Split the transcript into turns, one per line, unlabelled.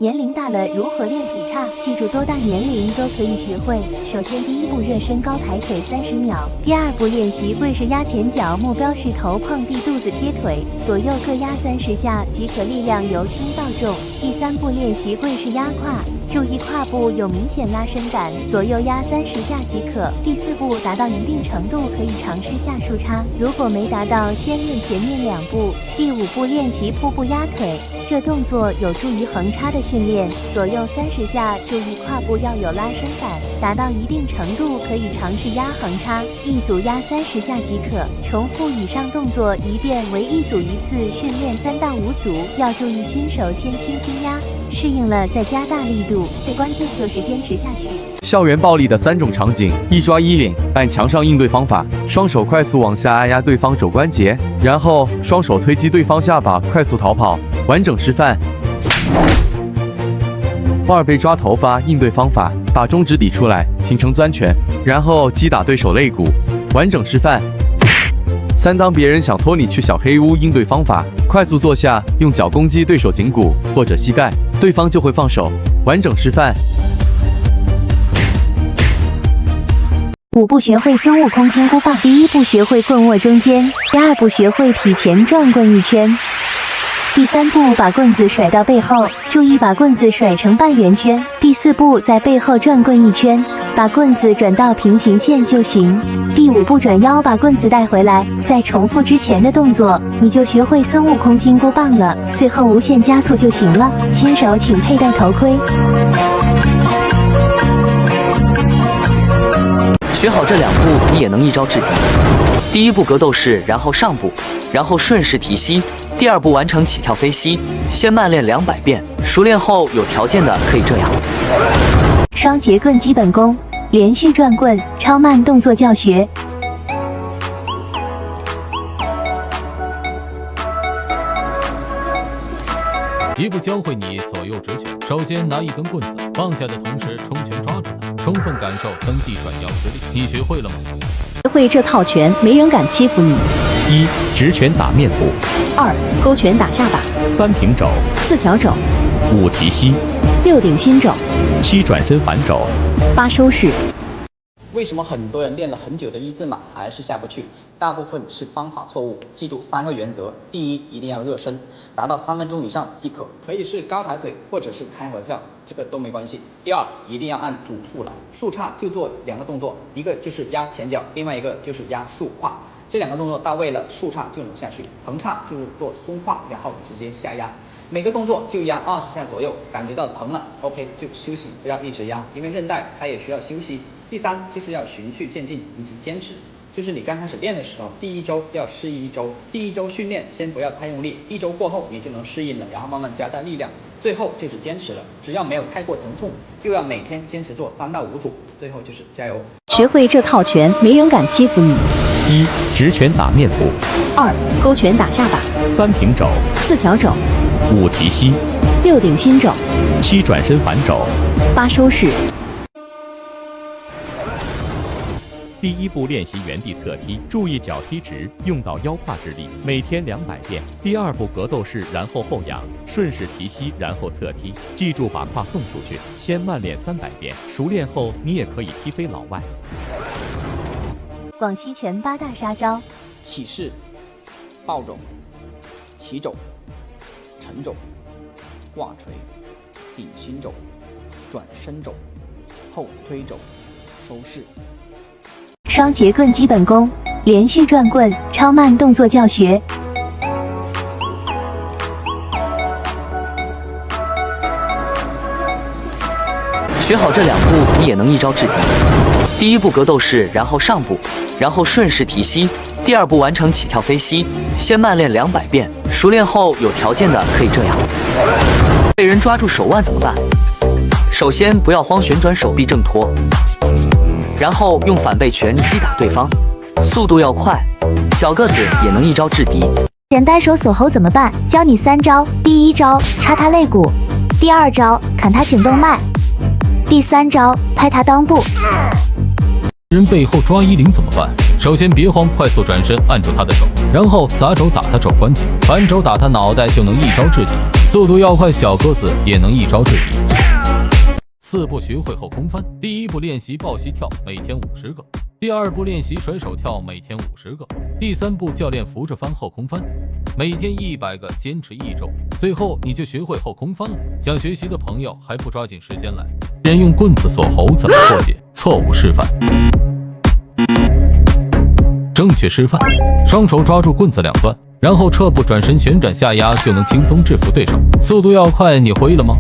年龄大了如何练劈叉？记住，多大年龄都可以学会。首先，第一步热身高抬腿30秒。第二步练习跪式压前脚，目标是头碰地，肚子贴腿，左右各压30下即可，力量由轻到重。第三步练习跪式压胯。注意胯部有明显拉伸感，左右压30下即可。第四步达到一定程度，可以尝试下树叉。如果没达到，先练前面2步。第5步练习瀑布压腿，这动作有助于横叉的训练，左右30下，注意胯部要有拉伸感。达到一定程度，可以尝试压横叉，一组压30下即可。重复以上动作1遍为1组1次，训练3到5组。要注意新手先轻轻压，适应了再加大力度。最关键就是坚持下去。
校园暴力的3种场景：一抓衣领，按墙上应对方法：双手快速往下压对方肘关节，然后双手推击对方下巴，快速逃跑。完整示范。2被抓头发应对方法：把中指抵出来，形成钻拳，然后击打对手肋骨。完整示范。3当别人想拖你去小黑屋应对方法：快速坐下，用脚攻击对手颈骨或者膝盖，对方就会放手。完整示范。
5步学会孙悟空金箍棒。第1步学会棍握中间，第2步学会体前转棍1圈。第3步把棍子甩到背后，注意把棍子甩成半圆圈。第4步在背后转棍1圈，把棍子转到平行线就行。第5步转腰把棍子带回来，再重复之前的动作，你就学会孙悟空金箍棒了。最后无限加速就行了。新手请佩戴头盔。
学好这2步，你也能一招制敌。第1步格斗式，然后上步，然后顺势提膝。第2步完成起跳飞膝，先慢练200遍，熟练后有条件的可以这样。
双节棍基本功，连续转棍，超慢动作教学。
1步教会你左右直拳。首先拿一根棍子，放下的同时冲拳抓住它，充分感受蹬地转腰之力。你学会了吗？
学会这套拳，没人敢欺负你。
1直拳打面部
，2勾拳打下巴
，3平肘
，4挑肘
，5提膝
，6顶心肘
，7转身反肘
，8收式。
为什么很多人练了很久的一字马还是下不去？大部分是方法错误。记住3个原则：第一，一定要热身，达到3分钟以上即可，可以是高抬腿或者是开合跳，这个都没关系。第二，一定要按主速来，竖叉就做2个动作，一个就是压前脚，另外一个就是压竖胯。这2个动作到位了，竖叉就能下去，横叉就是做松胯，然后直接下压。每个动作就压20下左右，感觉到疼了 ，OK 就休息，不要一直压，因为韧带它也需要休息。第3就是要循序渐进以及坚持，就是你刚开始练的时候，第1周要适应1周，第1周训练先不要太用力，1周过后你就能适应了，然后慢慢加大力量，最后就是坚持了，只要没有太过疼痛，就要每天坚持做3到5组，最后就是加油。
学会这套拳，没人敢欺负你。
1直拳打面部
，2勾拳打下巴
，3平肘
，4挑肘
，5提膝
，6顶心肘
，7转身反肘
，8收式。
第1步练习原地侧踢，注意脚踢直，用到腰胯之力，每天200遍。第2步格斗式，然后后仰，顺势提膝，然后侧踢，记住把胯送出去，先慢练300遍，熟练后你也可以踢飞老外。
广西拳8大杀招：
起势、抱肘、起肘、沉肘、挂锤、顶心肘、转身肘、后推肘、收势。
双节棍基本功，连续转棍，超慢动作教学。
学好这2步，你也能一招制敌。第1步格斗式，然后上步，然后顺势提膝。第2步完成起跳飞膝，先慢练200遍，熟练后有条件的可以这样。被人抓住手腕怎么办？首先不要慌，旋转手臂正托，然后用反背拳击打对方，速度要快，小个子也能一招制敌。
人单手锁喉怎么办？教你3招：第1招插他肋骨，第2招砍他颈动脉，第3招拍他裆部。
人背后抓衣领怎么办？首先别慌，快速转身按住他的手，然后砸肘打他肘关节，反肘打他脑袋就能一招制敌，速度要快，小个子也能一招制敌。4步学会后空翻。第1步练习抱膝跳，每天50个；第2步练习甩手跳，每天50个；第3步教练扶着翻后空翻，每天100个，坚持1周，最后你就学会后空翻了。想学习的朋友还不抓紧时间来？人用棍子锁喉怎么破解？错误示范。正确示范：双手抓住棍子两端，然后侧步转身旋转下压，就能轻松制服对手。速度要快，你会了吗？